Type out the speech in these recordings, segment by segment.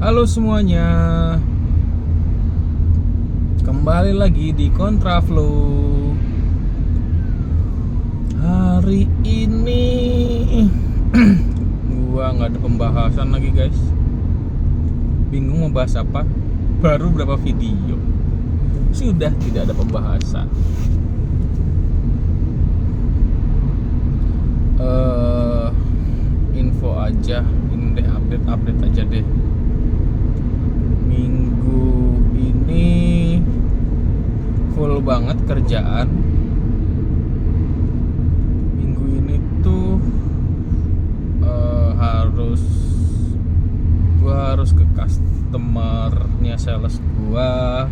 Halo semuanya, kembali lagi di Kontraflow. Hari ini gua nggak ada pembahasan lagi guys. Bingung mau bahas apa? Baru berapa video sudah tidak ada pembahasan. Info aja, ini deh update aja deh. Minggu ini full banget kerjaan. Minggu ini tuh gua harus ke customernya sales gua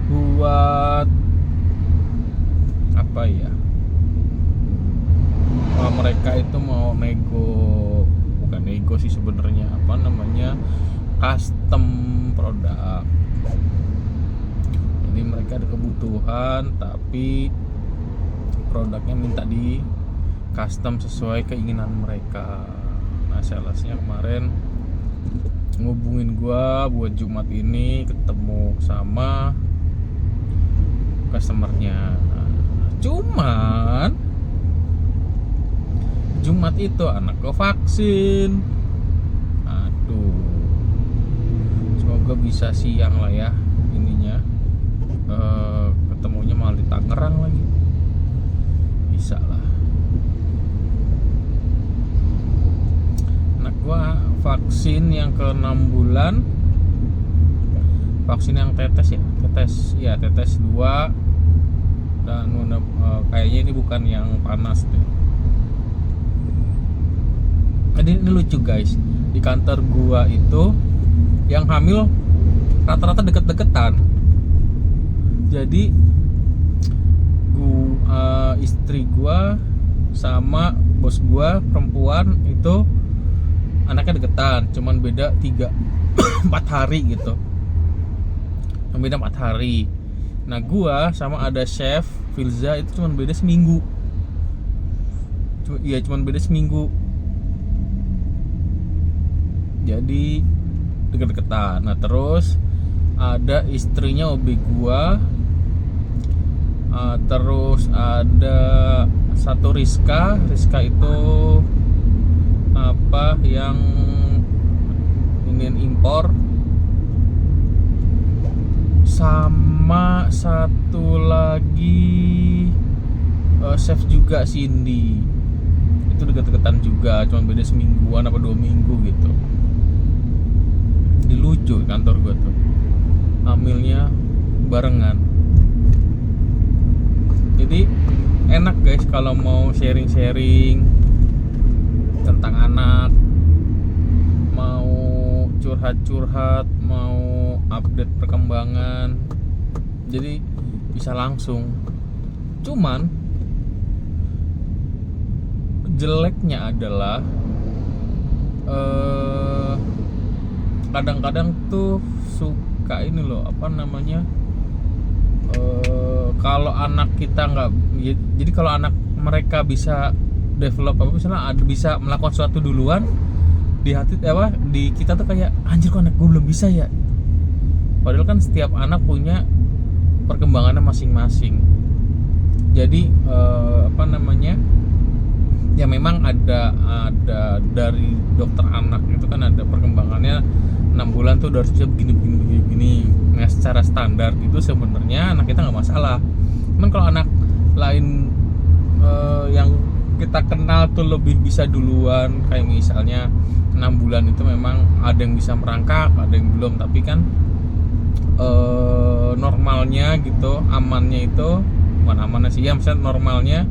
buat apa ya? Mereka itu mau bukan nego sih sebenarnya, apa namanya, custom produk. Jadi mereka ada kebutuhan tapi produknya minta di custom sesuai keinginan mereka. Nah, salesnya kemarin ngubungin gua buat Jumat ini ketemu sama customernya. Cuman Jumat itu anak gua vaksin. Aduh, semoga bisa siang lah ya ininya. Ketemunya malah di Tangerang lagi. Bisa lah. Anak gua vaksin yang ke-6 bulan. Vaksin yang tetes ya, tetes 2. Dan kayaknya ini bukan yang panas deh. Jadi ini lucu guys, di kantor gua itu yang hamil rata-rata deket-deketan. Jadi istri gua sama bos gua perempuan itu anaknya deketan, cuman beda 3-4 hari gitu. Beda 4 hari. Nah, gua sama ada chef Filza itu cuman beda seminggu. Cuman beda seminggu. Jadi deket-deketan. Nah, terus ada istrinya OB gua, terus ada satu Rizka itu apa yang ingin impor, sama satu lagi chef juga Cindy, itu deket-deketan juga, cuma beda semingguan apa 2 minggu gitu. Di lucu kantor gue tuh, hamilnya barengan. Jadi enak guys kalau mau sharing-sharing tentang anak, mau curhat-curhat, mau update perkembangan, jadi bisa langsung. Cuman jeleknya adalah kadang-kadang tuh suka ini loh, apa namanya, kalau anak kita nggak, jadi kalau anak mereka bisa develop apa, misalnya bisa melakukan sesuatu duluan, di hati di kita tuh kayak anjir kok anak gue belum bisa ya. Padahal kan setiap anak punya perkembangannya masing-masing. Jadi apa namanya, ya memang ada dari dokter anak itu kan ada perkembangannya 6 bulan tuh udah harus bisa begini. Nah, secara standar itu sebenarnya anak kita nggak masalah. Cuman kalau anak lain yang kita kenal tuh lebih bisa duluan, kayak misalnya 6 bulan itu memang ada yang bisa merangkak, ada yang belum. Tapi kan normalnya gitu, amannya itu bukan amannya sih ya, misalnya normalnya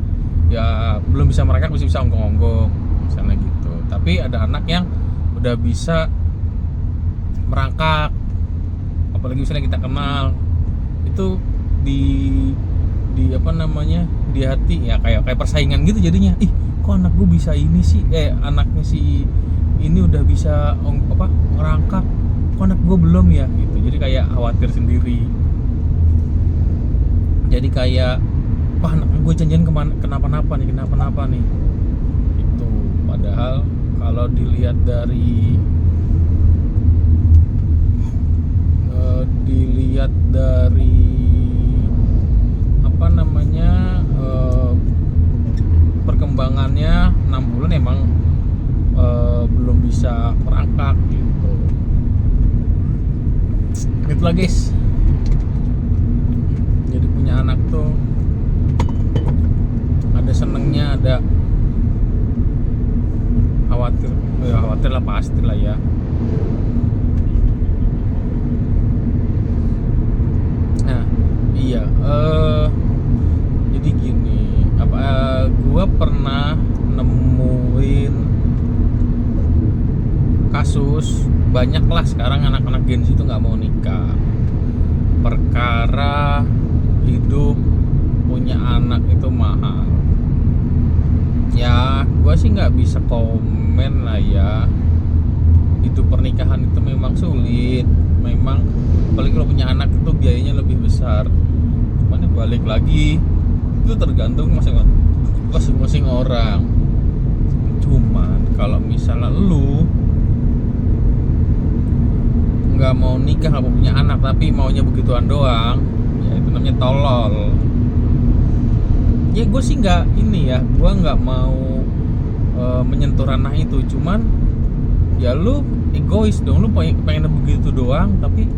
ya belum bisa merangkak, bisa onggong-onggong misalnya gitu. Tapi ada anak yang udah bisa merangkak, apalagi misalnya kita kenal, itu di apa namanya, di hati ya kayak persaingan gitu jadinya. Ih, kok anak gue bisa ini sih, anaknya si ini udah bisa merangkak, kok anak gue belum ya gitu. Jadi kayak khawatir sendiri. Jadi kayak wah, anak gue janjian kenapa-napa nih gitu. Padahal kalau dilihat dari lihat dari apa namanya perkembangannya 6 bulan emang belum bisa merangkak gitu. Itulah guys, jadi punya anak tuh ada senengnya, ada khawatir, ya khawatir lah pasti lah ya. Nah iya, jadi gini, gua pernah nemuin kasus banyak lah sekarang anak-anak Gen Z itu nggak mau nikah, perkara hidup punya anak itu mahal. Ya gue sih nggak bisa komen lah ya, hidup pernikahan itu memang sulit, memang apalagi kalau punya anak itu biayanya lebih besar. Cuman ya balik lagi, itu tergantung masing-masing orang. Cuman kalau misalnya lu nggak mau nikah, nggak mau punya anak, tapi maunya begituan doang, ya itu namanya tolol. Ya gue sih nggak ini ya, gue nggak mau menyentuh ranah itu. Cuman ya lu egois dong, lu pengen begitu doang, tapi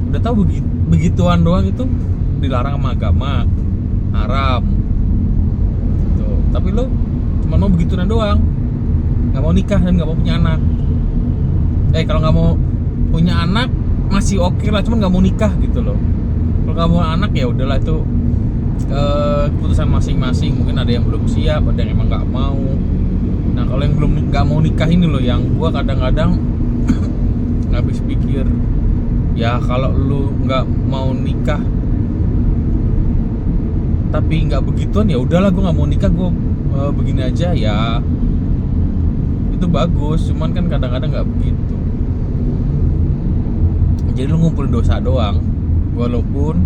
udah tahu begituan doang itu dilarang sama agama, haram tuh. Tapi lu cuma mau begituan doang, nggak mau nikah dan nggak mau punya anak. Kalau nggak mau punya anak masih oke lah, cuman nggak mau nikah gitu loh. Kalau nggak mau anak ya udahlah, itu keputusan masing-masing. Mungkin ada yang belum siap, ada yang emang nggak mau. Nah kalau yang belum nggak mau nikah ini loh, yang gua kadang-kadang nggak habis pikir. Ya kalau lu nggak mau nikah tapi nggak begituan, ya udahlah gua nggak mau nikah, gua begini aja ya, itu bagus. Cuman kan kadang-kadang nggak begitu. Jadi lu ngumpulin dosa doang, walaupun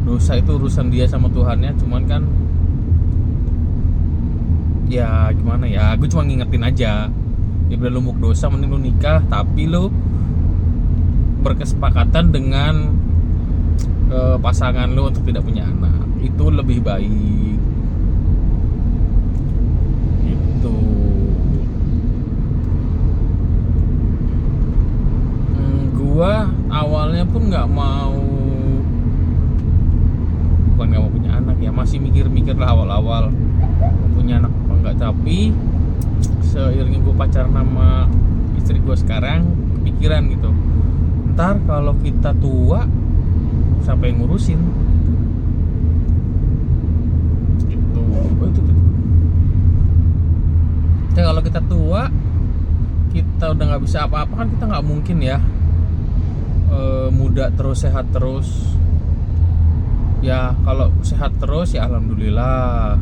dosa itu urusan dia sama Tuhannya. Cuman kan ya gimana ya, gue cuma ngingetin aja, ya udah lu mau dosa mending lu nikah, tapi lu berkesepakatan dengan pasangan lu untuk tidak punya anak, itu lebih baik gitu. Gua awalnya pun nggak mau, bukan nggak mau punya anak ya, masih mikir-mikir lah awal-awal mau punya anak apa enggak. Tapi seiringnya gue pacaran sama istri gue sekarang, kepikiran gitu, ntar kalau kita tua siapa yang ngurusin gitu. Kalau kita tua, kita udah nggak bisa apa-apa, kan kita nggak mungkin ya muda terus, sehat terus. Ya kalau sehat terus ya alhamdulillah,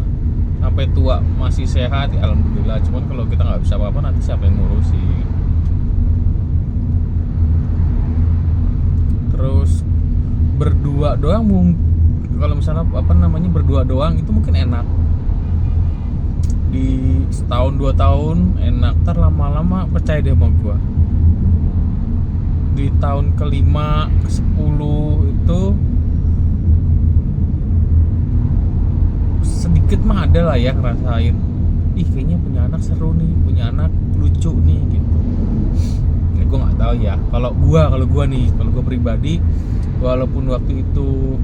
sampai tua masih sehat ya alhamdulillah. Cuman kalau kita nggak bisa apa-apa, nanti siapa yang ngurusin? Terus berdua doang, kalau misalnya berdua doang itu mungkin enak di setahun 2 tahun enak. Ntar lama-lama percaya deh sama gua, di tahun ke-5, ke-10 itu sedikit mah ada lah ya ngerasain, ih kayaknya punya anak seru nih, punya anak lucu nih gitu. Ya gue nggak tahu ya, kalau gue pribadi, walaupun waktu itu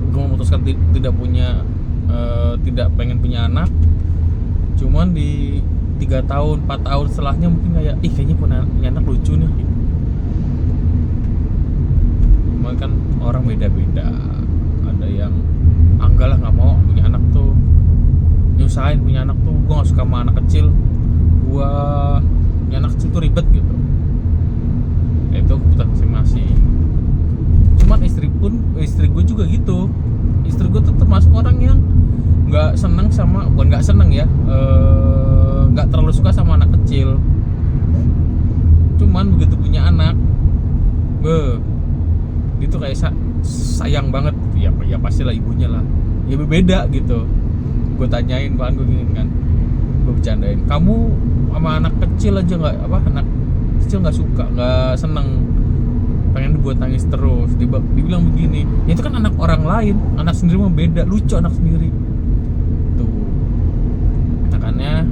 gue memutuskan tidak pengen punya anak, cuman di 3 tahun 4 tahun setelahnya mungkin kayak, ih kayaknya punya anak lucu nih gitu. Cuman kan orang beda-beda, ada yang enggak lah, nggak mau punya anak tuh, nyusahin punya anak tuh, gue nggak suka sama anak kecil, gue punya anak kecil tuh ribet gitu. Itu keputusan masing-masing. Cuman istri gue juga gitu. Istri gue tuh termasuk orang yang nggak seneng sama, bukan nggak seneng ya, nggak terlalu suka sama anak kecil. Cuman begitu punya anak, itu kayak sayang banget gitu ya pastilah ibunya lah, ya beda gitu. Gue tanyain, bahkan gue gini kan, gue bercandain, kamu sama anak kecil aja nggak, anak kecil nggak suka, nggak seneng, pengen dibuat nangis terus. Dibilang begini, ya itu kan anak orang lain, anak sendiri mah beda, lucu anak sendiri tuh. Makanya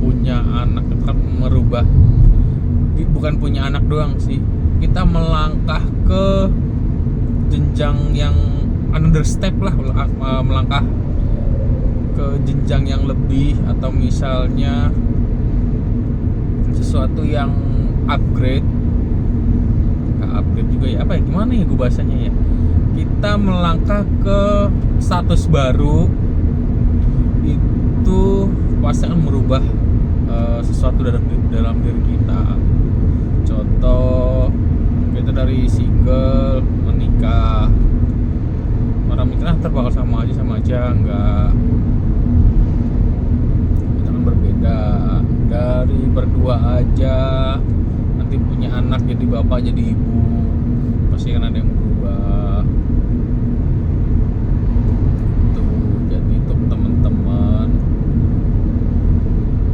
punya anak itu kan merubah, bukan punya anak doang sih, kita melangkah ke jenjang yang another step lah, melangkah ke jenjang yang lebih, atau misalnya sesuatu yang upgrade juga ya, apa ya, gimana ya gue bahasanya ya, kita melangkah ke status baru itu pasti akan merubah sesuatu dalam diri kita. Contoh, kita dari single menikah, orang mikir ntar bakal sama aja, enggak, kita kan berbeda. Dari berdua aja nanti punya anak, jadi bapak jadi ibu, pasti kan ada yang berubah tuh. Jadi untuk teman-teman,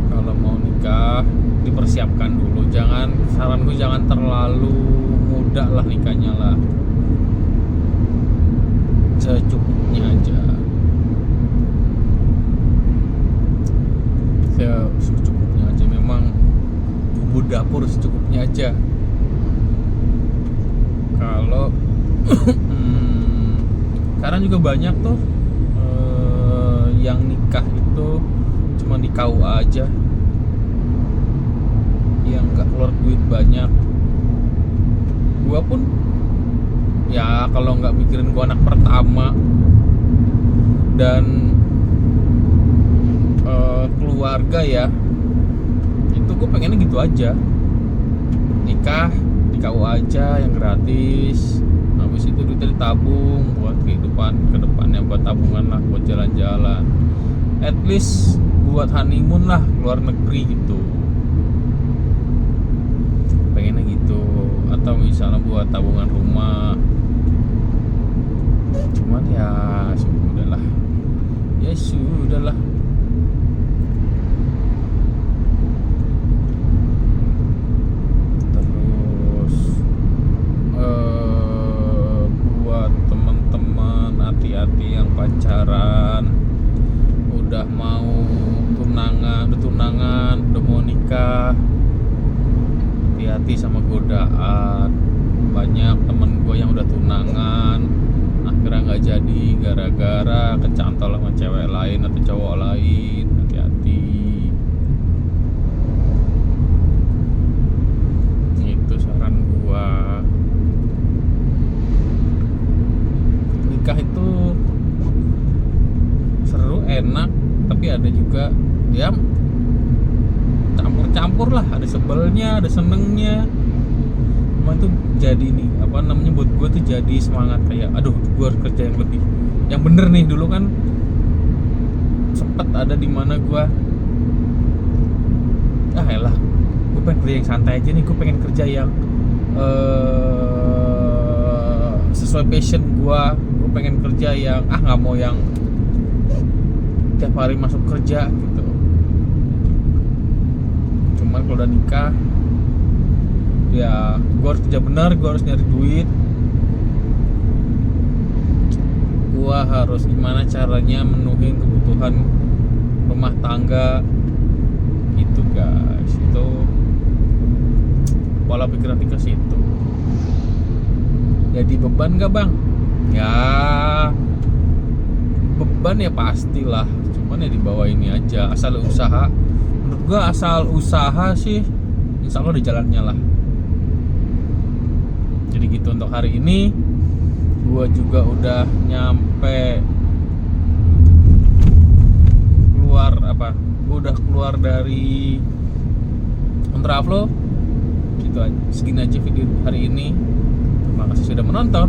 kalau mau nikah dipersiapkan dulu, saran gue jangan terlalu muda lah nikahnya lah, secukupnya aja, secukupnya aja. Memang bumbu dapur secukupnya aja. Kalau sekarang juga banyak tuh yang nikah itu cuma di KUA aja, yang nggak keluar duit banyak. Gua pun ya kalau nggak mikirin gua anak pertama dan keluarga ya, itu gue pengennya gitu aja, nikah di KUA aja yang gratis, habis itu duitnya ditabung buat kehidupan kedepannya, buat tabungan lah, buat jalan-jalan, at least buat honeymoon lah luar negeri gitu, pengennya gitu. Atau misalnya buat tabungan rumah, cuman ya sudahlah, buat teman-teman, hati-hati yang pacaran, udah mau tunangan, udah mau nikah, hati-hati sama godaan. Banyak temen gue yang udah tunangan akhirnya nggak jadi gara-gara kecantol sama cewek lain atau cowok lain. Hati-hati, itu saran gue. Nikah itu seru, enak, tapi ada juga ya campur-campur lah, ada sebelnya, ada senengnya. Cuma tuh jadi nih, apa namanya, buat gue tuh jadi semangat, kayak aduh gue harus kerja yang lebih, yang bener nih. Dulu kan sempet ada di mana gue elah, gue pengen kerja yang santai aja nih, gue pengen kerja yang sesuai passion gue pengen kerja yang nggak mau yang tiap hari masuk kerja gitu. Cuman kalau udah nikah ya gue harus kerja benar, gue harus nyari duit, gue harus gimana caranya menuhin kebutuhan rumah tangga gitu guys. Itu pola pikiran ke situ. Jadi beban gak bang? Ya beban ya pastilah, cuman ya di bawah ini aja, asal usaha. Menurut gue asal usaha sih insya Allah di jalannya lah. Jadi gitu untuk hari ini. Gue juga udah nyampe gue udah keluar dari kontraflow gitu aja. Segini aja video hari ini. Terima kasih sudah menonton.